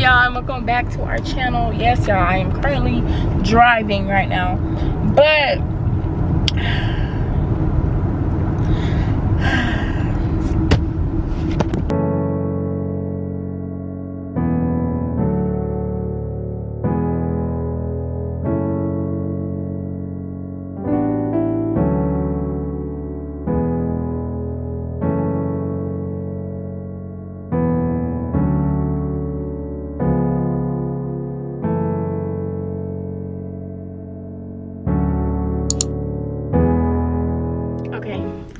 y'all, and welcome back to our channel. Yes, y'all, I am currently driving right now, but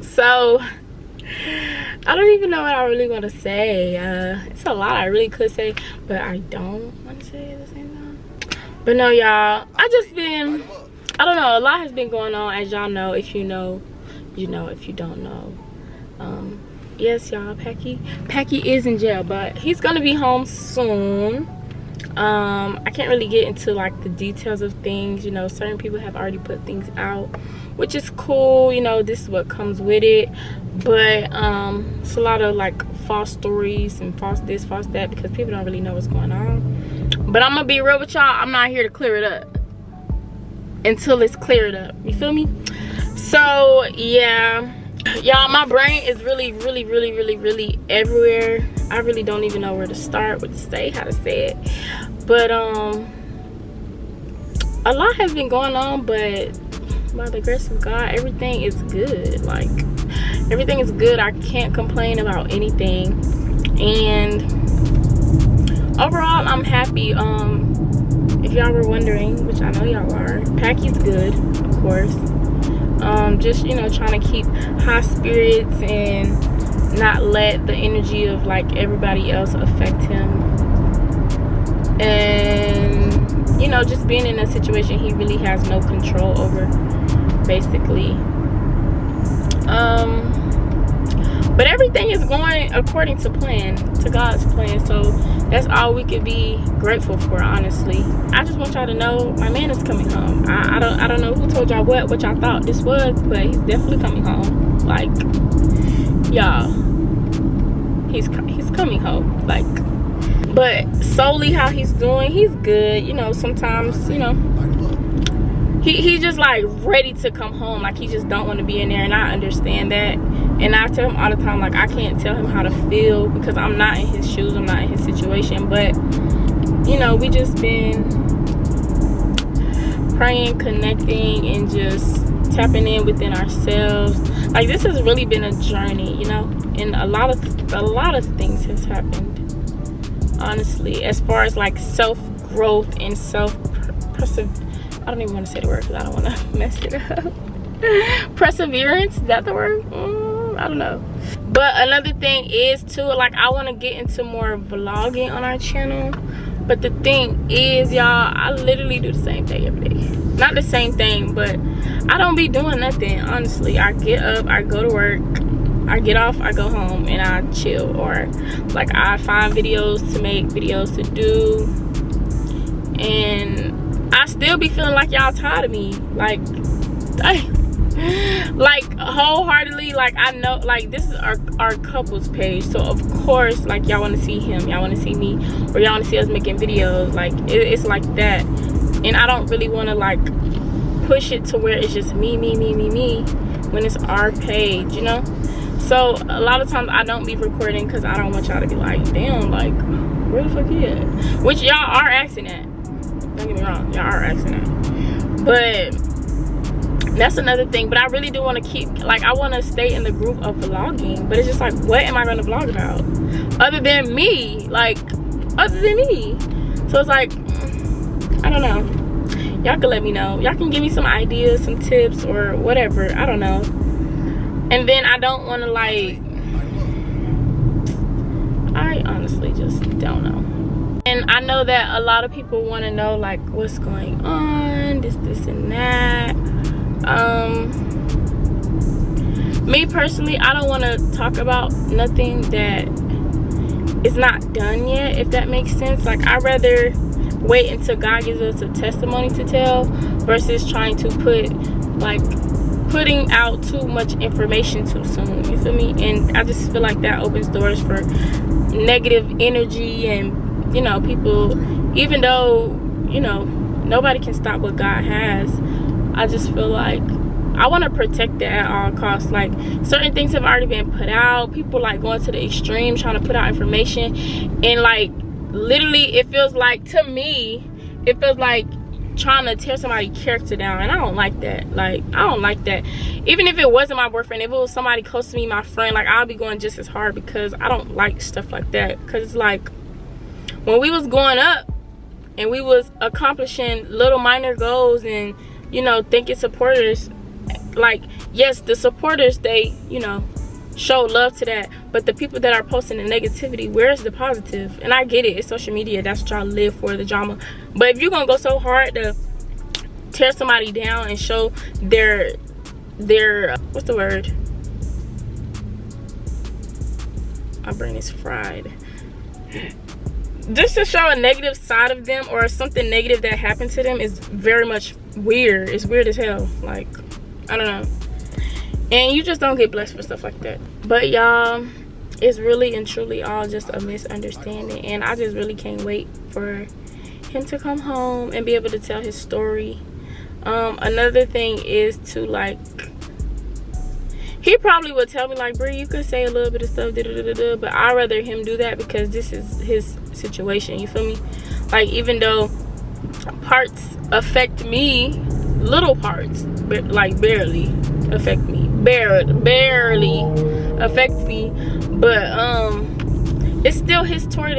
so I don't even know what I really want to say. It's a lot I really could say, but I don't want to say it at the same time. But no, y'all, I don't know, a lot has been going on, as y'all know. If you know, you know. If you don't know, yes, y'all, Pacii is in jail, but he's gonna be home soon. I can't really get into like the details of things. You know, certain people have already put things out, which is cool. You know, this is what comes with it, but it's a lot of like false stories and false this, false that, because people don't really know what's going on. But I'm gonna be real with y'all, I'm not here to clear it up until it's cleared up, you feel me? So yeah, y'all, my brain is really everywhere. I really don't even know where to start, what to say, how to say it. But a lot has been going on, but by the grace of God, everything is good. Like, everything is good. I can't complain about anything, and overall I'm happy. If y'all were wondering, which I know y'all are, Pacii's good, of course. Just, you know, trying to keep high spirits and not let the energy of like everybody else affect him, and you know, just being in a situation he really has no control over, basically. But everything is going according to plan, to God's plan, so that's all we could be grateful for, honestly. I just want y'all to know my man is coming home. I don't know who told y'all what y'all thought this was, but he's definitely coming home. Like, y'all, he's coming home. Like, but solely how he's doing, he's good. You know, sometimes, you know, he's just like ready to come home. Like, he just don't want to be in there, and I understand that. And I tell him all the time, like, I can't tell him how to feel because I'm not in his shoes, I'm not in his situation. But you know, we just been praying, connecting, and just tapping in within ourselves. Like, this has really been a journey, you know, and a lot of things has happened, honestly, as far as like self-growth and I don't even want to say the word because I don't want to mess it up. Perseverance, is that the word? I don't know. But another thing is too, like, I want to get into more vlogging on our channel. But the thing is, y'all, I literally do the same thing every day. Not the same thing, but I don't be doing nothing, honestly. I get up, I go to work, I get off, I go home, and I chill. Or like, I find videos to make, videos to do, and I still be feeling like y'all tired of me. Like, like, wholeheartedly, like, I know, like, this is our couples page, so of course, like, y'all want to see him, y'all want to see me, or y'all want to see us making videos. Like, it's like that, and I don't really want to like push it to where it's just me when it's our page, you know. So a lot of times I don't be recording because I don't want y'all to be like, damn, like, where the fuck he at? Which y'all are asking that, don't get me wrong, y'all are asking that. But that's another thing. But I really do want to keep, like, I want to stay in the group of vlogging, but it's just like, what am I going to vlog about other than me? Like, other than me. So it's like, I don't know. Y'all can let me know. Y'all can give me some ideas, some tips, or whatever. I don't know. And then I don't want to, like, I honestly just don't know. And I know that a lot of people want to know, like, what's going on, this and that. Me personally, I don't want to talk about nothing that is not done yet, if that makes sense. Like, I'd rather wait until God gives us a testimony to tell versus trying to putting out too much information too soon, you feel me? And I just feel like that opens doors for negative energy and you know, people, even though, you know, nobody can stop what God has, I just feel like I want to protect it at all costs. Like, certain things have already been put out. People like going to the extreme trying to put out information, and like literally it feels like, to me, it feels like trying to tear somebody's character down, and I don't like that. Like, I don't like that. Even if it wasn't my boyfriend, if it was somebody close to me, my friend, like, I'll be going just as hard, because I don't like stuff like that. Because it's like, when we was growing up and we was accomplishing little minor goals and, you know, thinking supporters, like, yes, the supporters, they, you know, show love to that, but the people that are posting the negativity, where's the positive? And I get it, it's social media, that's what y'all live for, the drama. But if you're gonna go so hard to tear somebody down and show their what's the word, my brain is fried, just to show a negative side of them or something negative that happened to them, is very much weird. It's weird as hell. Like, I don't know. And you just don't get blessed for stuff like that. But y'all, it's really and truly all just a misunderstanding, and I just really can't wait for him to come home and be able to tell his story. Another thing is to, like, he probably would tell me, like, Brie, you could say a little bit of stuff, but I'd rather him do that, because this is his situation, you feel me? Like, even though parts affect me, little parts, like, barely affect me, barely affect me, but it's still his story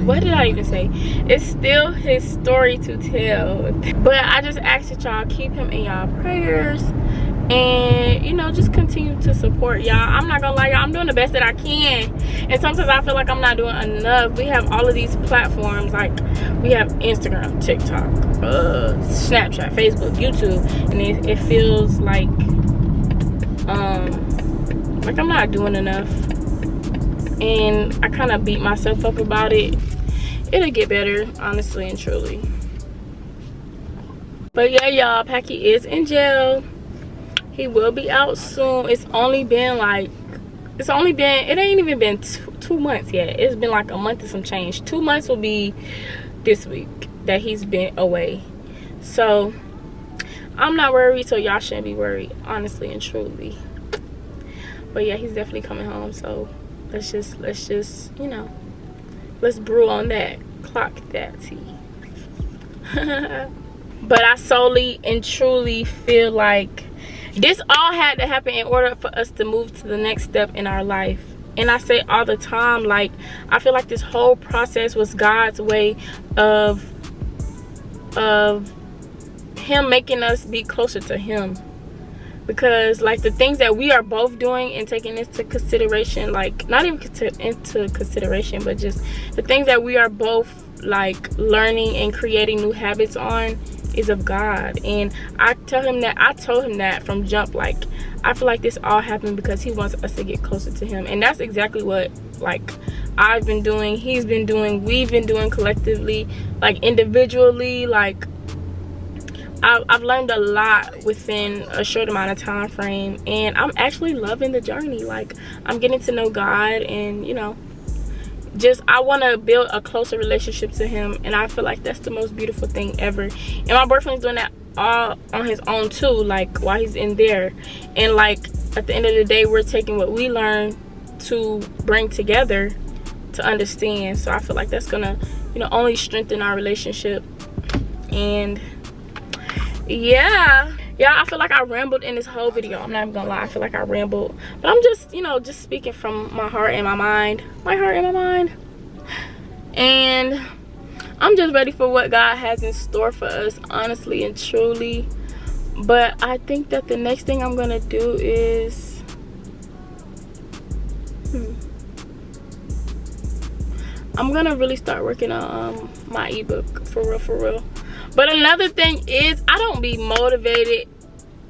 what did I even say? It's still his story to tell. But I just ask that y'all keep him in y'all prayers, and, you know, just continue to support y'all. I'm not gonna lie, y'all, I'm doing the best that I can, and sometimes I feel like I'm not doing enough. We have all of these platforms, like, we have Instagram, TikTok, Snapchat, Facebook, YouTube, and it feels like I'm not doing enough, and I kind of beat myself up about it. It'll get better, honestly and truly. But yeah, y'all, Pacii is in jail. He will be out soon. It ain't even been 2 months yet. It's been like a month and some change. 2 months will be this week that he's been away. So I'm not worried, so y'all shouldn't be worried, honestly and truly. But yeah, he's definitely coming home, so let's just, you know, let's brew on that, clock that tea. But I solely and truly feel like this all had to happen in order for us to move to the next step in our life. And I say all the time, like, I feel like this whole process was God's way of him making us be closer to him. Because, like, the things that we are both doing and taking into consideration, like, not even into consideration, but just the things that we are both, like, learning and creating new habits on is of God. And I told him that from jump, like, I feel like this all happened because he wants us to get closer to him. And that's exactly what, like, I've been doing, he's been doing, we've been doing collectively, like, individually. Like, I've learned a lot within a short amount of time frame, and I'm actually loving the journey. Like, I'm getting to know God, and, you know, just, I want to build a closer relationship to him, and I feel like that's the most beautiful thing ever. And my boyfriend's doing that all on his own too, like, while he's in there. And, like, at the end of the day, we're taking what we learned to bring together to understand. So I feel like that's gonna, you know, only strengthen our relationship. And yeah, I feel like I rambled in this whole video. I'm not even gonna lie, I feel like I rambled, but I'm just, you know, just speaking from my heart and my mind, and I'm just ready for what God has in store for us, honestly and truly. But I think that the next thing I'm gonna do is I'm gonna really start working on my ebook, for real. But another thing is, I don't be motivated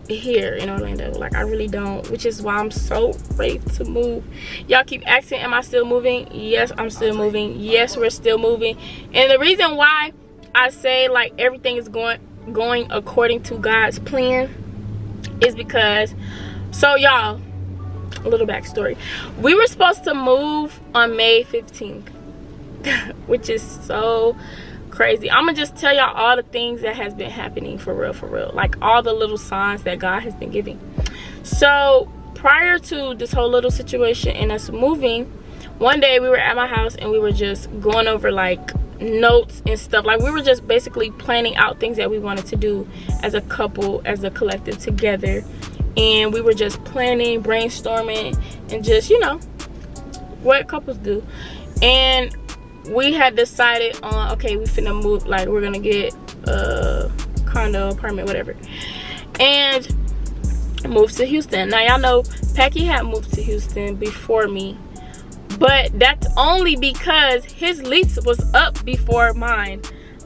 here in Orlando. Like, I really don't, which is why I'm so ready to move. Y'all keep asking, am I still moving? Yes, I'm still moving. Yes, we're still moving. And the reason why I say, like, everything is going according to God's plan is because, so y'all, a little backstory. We were supposed to move on May 15th. which is so crazy. I'm gonna just tell y'all all the things that has been happening for real, like all the little signs that God has been giving. So prior to this whole little situation and us moving, one day we were at my house and we were just going over like notes and stuff. Like we were just basically planning out things that we wanted to do as a couple, as a collective together. And we were just planning, brainstorming, and just, you know, what couples do. And we had decided on, okay, we finna move, like we're gonna get a condo, apartment, whatever, and move to Houston. Now y'all know Pacii had moved to Houston before me, but that's only because his lease was up before mine.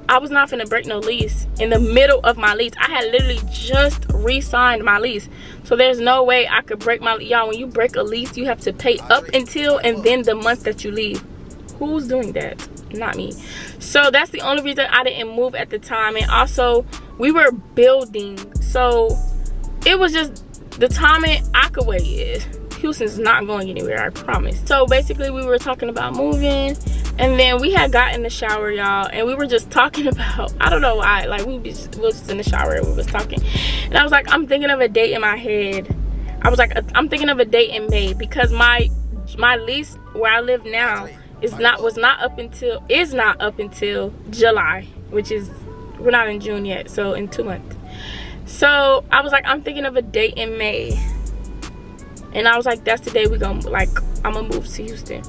I was not finna break no lease in the middle of my lease. I had literally just re-signed my lease, so there's no way I could break my, y'all, when you break a lease you have to pay up until and then the month that you leave. Who's doing that? Not me. So that's the only reason I didn't move at the time. And also we were building, so it was just the timing. Akaway is Houston's not going anywhere, I promise. So basically we were talking about moving, and then we had got in the shower, y'all, and we were just talking about, I don't know why, like we was just in the shower and we was talking, and I was like, I'm thinking of a date in my head. I was like, I'm thinking of a date in May, because my lease where I live now is not up until July, which is, we're not in June yet, so in 2 months. So I was like, I'm thinking of a date in May, and I was like, that's the day we gonna, like, I'm gonna move to Houston.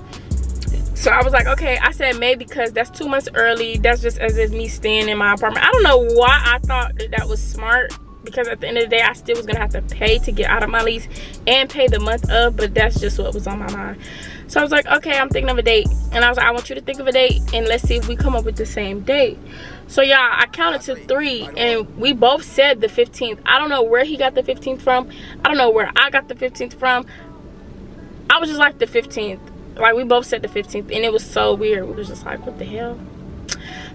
So I was like, okay, I said May because that's 2 months early. That's just as if me staying in my apartment. I don't know why I thought that was smart, because at the end of the day I still was gonna have to pay to get out of my lease and pay the month of, but that's just what was on my mind. So I was like, okay, I'm thinking of a date, and I was like, I want you to think of a date and let's see if we come up with the same date. So y'all, I counted to 3 and we both said the 15th. I don't know where he got the 15th from. I don't know where I got the 15th from. I was just like, the 15th. Like we both said the 15th, and it was so weird. We was just like, what the hell?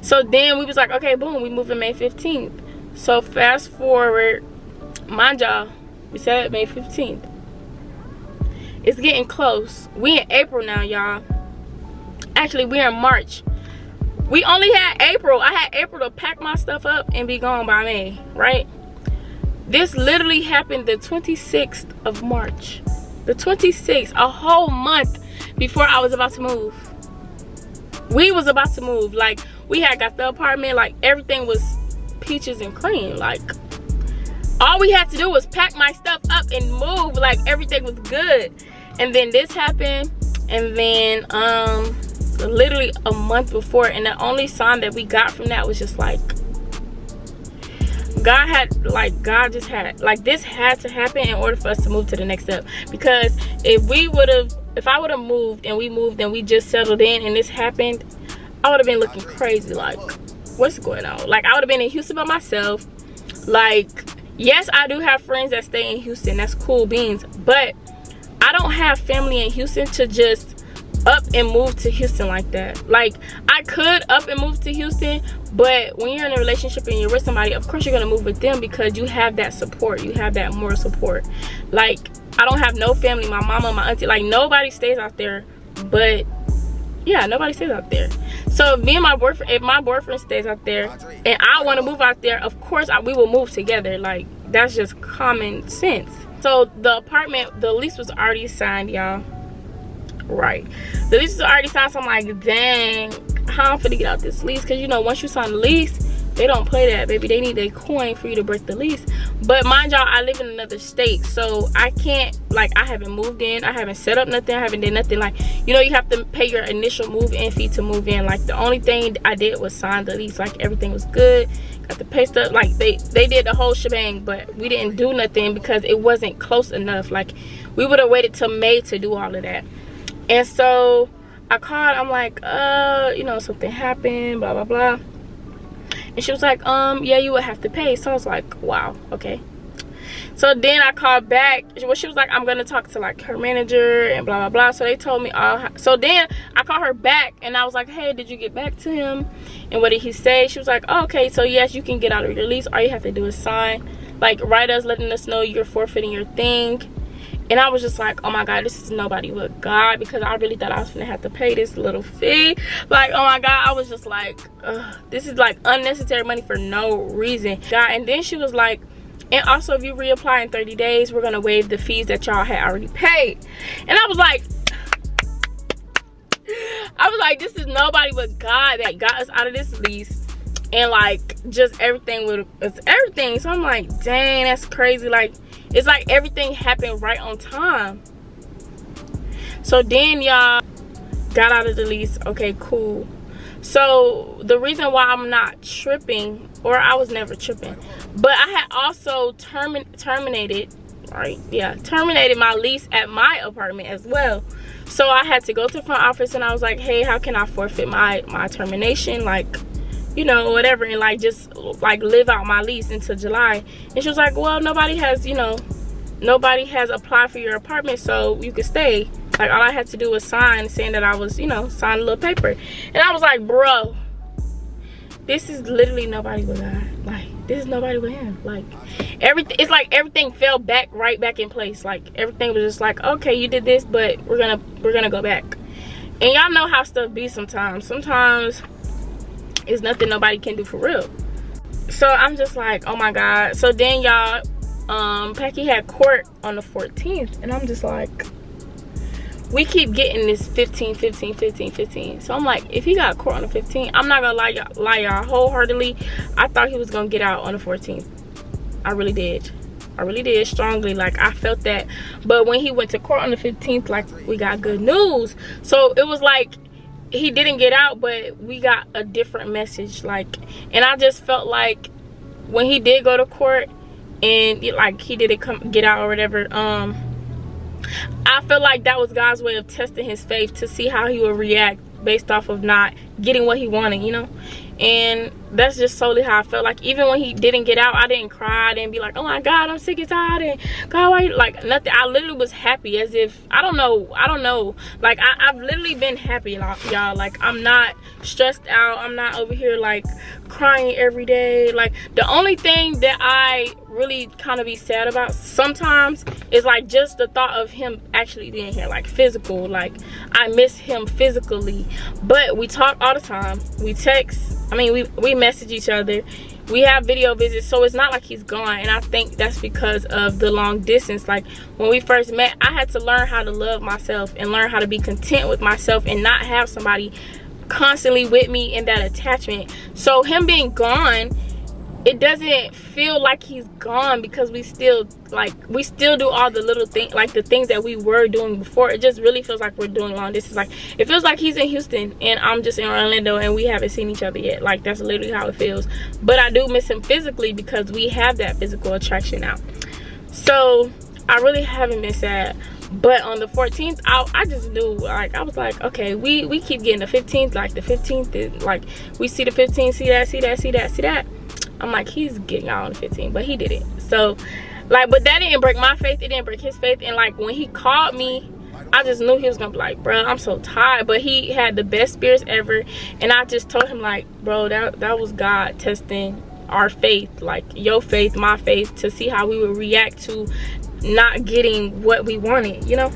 So then we was like, okay, boom, we moving May 15th. So fast forward, mind y'all, we said May 15th. It's getting close. We in April now, y'all. Actually, we're in March. We only had April. I had April to pack my stuff up and be gone by May, right? This literally happened the 26th of March. The 26th, a whole month before I was about to move. We was about to move. Like, we had got the apartment. Like, everything was peaches and cream. Like, all we had to do was pack my stuff up and move. Like, everything was good. And then this happened, and then literally a month before, and the only sign that we got from that was just like, God just had, like, this had to happen in order for us to move to the next step. Because if I would have moved and we just settled in and this happened, I would have been looking crazy. Like, what's going on? Like, I would have been in Houston by myself. Like, yes, I do have friends that stay in Houston. That's cool beans. But I don't have family in Houston to just up and move to Houston like that. Like, I could up and move to Houston, but when you're in a relationship and you're with somebody, of course you're gonna move with them because you have that support. You have that moral support. Like, I don't have no family. My mama, my auntie, like, nobody stays out there. But yeah, nobody stays out there. So if my boyfriend stays out there and I want to move out there, of course we will move together. Like, that's just common sense. So the apartment, the lease was already signed, y'all. Right, the lease was already signed. So I'm like, dang, how I'm finna get out this lease? Because, you know, once you sign the lease, they don't play that, baby. They need a coin for you to break the lease. But mind y'all, I live in another state, so I can't, like, I haven't moved in, I haven't set up nothing, I haven't done nothing. Like, you know, you have to pay your initial move-in fee to move in. Like, the only thing I did was sign the lease. Like, everything was good, got the pay stuff. Like, they did the whole shebang, but we didn't do nothing because it wasn't close enough. Like, we would have waited till May to do all of that. And so I called, I'm like, you know, something happened, blah blah blah. And she was like, yeah, you would have to pay. So I was like, wow, okay. So then I called back. Well, she was like, I'm gonna talk to, like, her manager and blah blah blah. So they told me all. So then I called her back and I was like, hey, did you get back to him? And what did he say? She was like, oh, okay, so yes, you can get out of your lease. All you have to do is sign, like, write us letting us know you're forfeiting your thing. And I was just like, oh my God, this is nobody but God, because I really thought I was gonna have to pay this little fee. Like, oh my God, I was just like, ugh, this is like unnecessary money for no reason. God. And then she was like, and also if you reapply in 30 days, we're gonna waive the fees that y'all had already paid. And I was like, this is nobody but God that got us out of this lease. And like, just everything with it's everything. So I'm like, dang, that's crazy. Like, it's like everything happened right on time. So then y'all got out of the lease. Okay, cool. So the reason why I'm not tripping, or I was never tripping, but I had also terminated my lease at my apartment as well. So I had to go to the front office and I was like, hey, how can I forfeit my termination, like, you know, whatever, and like just like live out my lease until July. And she was like, well, nobody has applied for your apartment, so you could stay. Like, all I had to do was sign saying that I was, you know, sign a little paper. And I was like, bro, this is literally nobody but God. Like, this is nobody but him. Like, everything, it's like everything fell right back in place. Like, everything was just like, okay, you did this, but we're gonna go back. And y'all know how stuff be sometimes. Sometimes it's nothing nobody can do for real. So I'm just like, oh my God. So then y'all, Pacii had court on the 14th, and I'm just like, we keep getting this 15. So I'm like, if he got court on the 15th, I'm not gonna lie y'all, wholeheartedly, I thought he was gonna get out on the 14th. I really did strongly. Like, I felt that. But when he went to court on the 15th, like, we got good news. So it was like he didn't get out, but we got a different message. Like, and I just felt like when he did go to court and like he didn't get out or whatever, I feel like that was God's way of testing his faith to see how he would react based off of not getting what he wanted, you know. And that's just solely how I felt. Like, even when he didn't get out, I didn't cry. I didn't be like, oh my God, I'm sick and tired, and God, why you, like, nothing. I literally was happy, as if I don't know, like, I've literally been happy, y'all. Like, I'm not stressed out. I'm not over here like crying every day. Like, the only thing that I really kind of be sad about sometimes is like just the thought of him actually being here, like physical. Like, I miss him physically. But we talk all the time, we text, I mean, we message each other, we have video visits, so it's not like he's gone. And I think that's because of the long distance. Like, when we first met, I had to learn how to love myself and learn how to be content with myself and not have somebody constantly with me in that attachment. So him being gone, it doesn't feel like he's gone, because we still do all the little things, like the things that we were doing before. It just really feels like we're doing long distance. Like, it feels like he's in Houston and I'm just in Orlando and we haven't seen each other yet. Like, that's literally how it feels. But I do miss him physically because we have that physical attraction now. So I really haven't been sad. But on the 14th, I just knew, like, I was like, okay, we keep getting the 15th. Like, the 15th is like, we see the 15th, see that. I'm like, he's getting out on the 15th, but he didn't. So, like, but that didn't break my faith. It didn't break his faith. And like, when he called me, I just knew he was gonna be like, bro, I'm so tired. But he had the best spirits ever. And I just told him, like, bro, that was God testing our faith, like your faith, my faith, to see how we would react to not getting what we wanted, you know.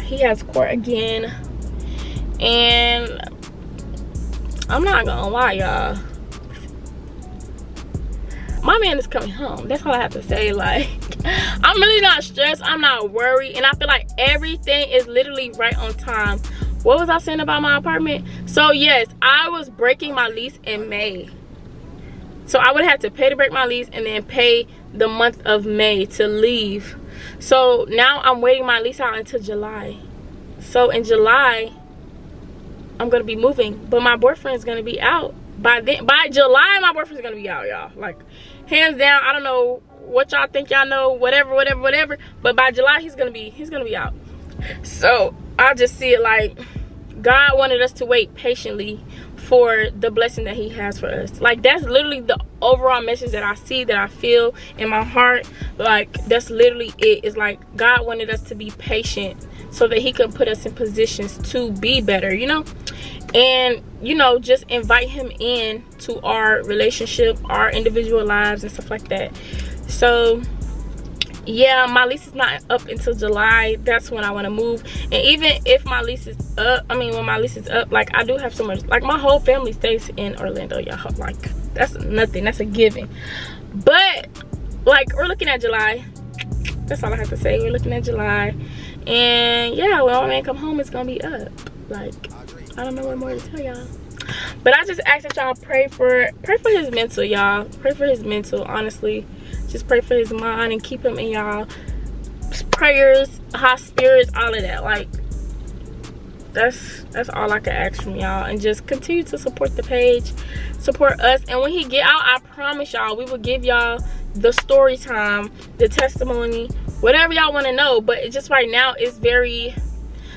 He has court again, and I'm not gonna lie, y'all, my man is coming home. That's all I have to say. Like, I'm really not stressed, I'm not worried, and I feel like everything is literally right on time. What was I saying about my apartment? So yes, I was breaking my lease in May, so I would have to pay to break my lease and then pay the month of May to leave. So now I'm waiting my lease out until July. So in July, I'm gonna be moving, but my boyfriend's gonna be out by then. By July, my boyfriend's gonna be out, y'all. Like, hands down. I don't know what y'all think y'all know, whatever, but by July he's gonna be out. So I just see it like God wanted us to wait patiently for the blessing that he has for us. Like, that's literally the overall message that I see, that I feel in my heart. Like, that's literally it. It's like God wanted us to be patient so that he could put us in positions to be better, you know. And, you know, just invite him in to our relationship, our individual lives and stuff like that. So yeah, my lease is not up until July. That's when I want to move. And even if my lease is up, I mean, when my lease is up, like, I do have so much, like, my whole family stays in Orlando, y'all. Like, that's nothing. That's a given. But, like, we're looking at July. That's all I have to say. We're looking at July. And, yeah, when my man come home, it's going to be up. Like, I don't know what more to tell y'all. But I just ask that y'all pray for his mental, y'all. Pray for his mental, honestly. Just pray for his mind and keep him in y'all prayers, high spirits, all of that. Like, that's all I can ask from y'all. And just continue to support the page, support us. And when he get out, I promise y'all, we will give y'all the story time, the testimony, whatever y'all want to know. But it just right now is very,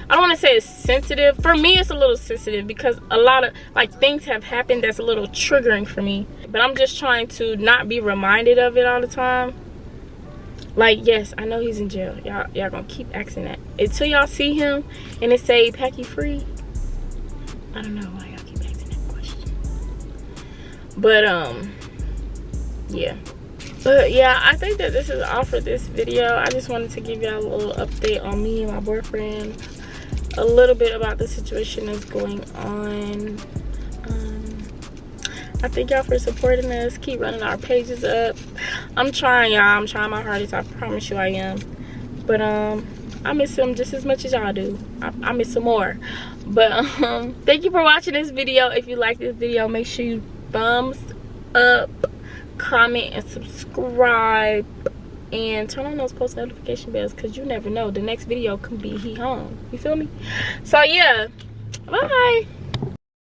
I don't want to say it's sensitive. For me, it's a little sensitive because a lot of, like, things have happened that's a little triggering for me. But I'm just trying to not be reminded of it all the time. Like, yes, I know he's in jail. Y'all gonna keep asking that. Until y'all see him and it say Pacii free, I don't know why y'all keep asking that question. But, yeah. But, yeah, I think that this is all for this video. I just wanted to give y'all a little update on me and my boyfriend. A little bit about the situation that's going on. I thank y'all for supporting us. Keep running our pages up. I'm trying, y'all. I'm trying my hardest. I promise you I am. But I miss him just as much as y'all do. I miss him more. But thank you for watching this video. If you like this video, make sure you thumbs up, comment, and subscribe. And turn on those post notification bells, because you never know, the next video could be he home. You feel me? So yeah, bye.